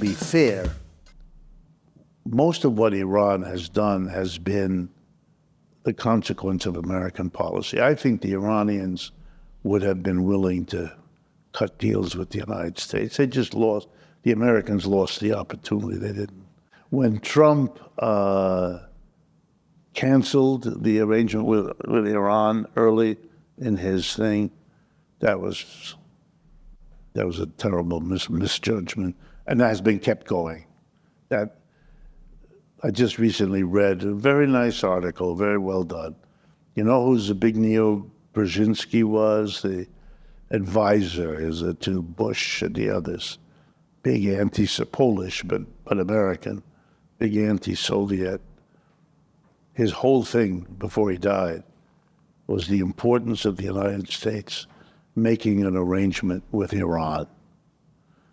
be fair, most of what Iran has done has been the consequence of American policy. I think the Iranians would have been willing to cut deals with the United States. The Americans lost the opportunity. They didn't. When Trump canceled the arrangement with Iran early in his thing, that was a terrible misjudgment, and that has been kept going. That I just recently read a very nice article, very well done. You know who Zbigniew Brzezinski was? The advisor to Bush and the others. Big Polish, but American, big anti-Soviet. His whole thing before he died was the importance of the United States making an arrangement with Iran.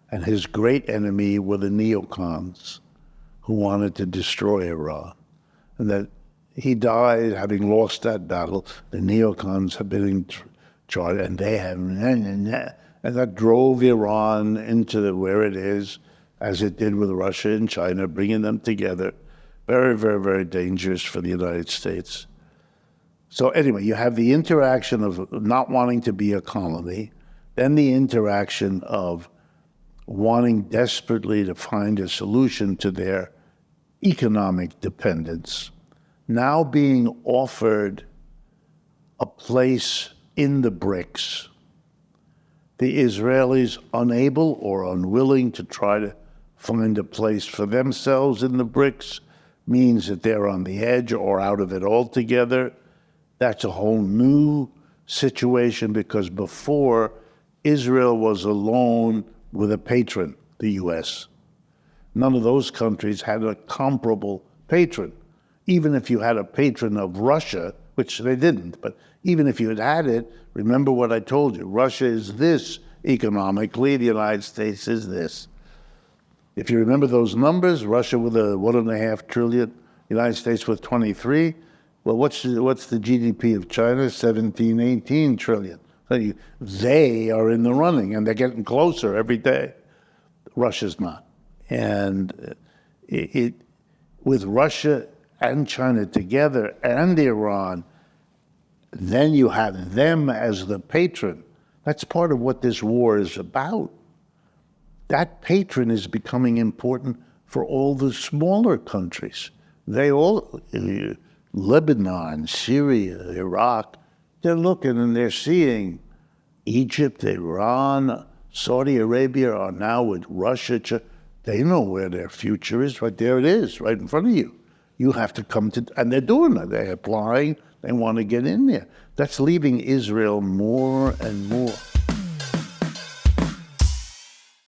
And his great enemy were the neocons who wanted to destroy Iran. And that he died having lost that battle. The neocons have been in charge, and they have, and that drove Iran into where it is, as it did with Russia and China, bringing them together. Very, very, very dangerous for the United States. So anyway, you have the interaction of not wanting to be a colony, then the interaction of wanting desperately to find a solution to their economic dependence, now being offered a place in the BRICS. The Israelis unable or unwilling to try to find a place for themselves in the BRICS means that they're on the edge or out of it altogether. That's a whole new situation, because before, Israel was alone with a patron, the U.S. None of those countries had a comparable patron. Even if you had a patron of Russia, which they didn't, but even if you had it, remember what I told you. Russia is this economically, the United States is this. If you remember those numbers, Russia with a 1.5 trillion, United States with 23. Well, what's the GDP of China? 17, 18 trillion. So they are in the running, and they're getting closer every day. Russia's not. And with Russia and China together and Iran, then you have them as the patron. That's part of what this war is about. That patron is becoming important for all the smaller countries. They all, Lebanon, Syria, Iraq, they're looking and they're seeing Egypt, Iran, Saudi Arabia are now with Russia. They know where their future is. Right there it is, right in front of you. You have to come to, and they're doing it. They're applying. They want to get in there. That's leaving Israel more and more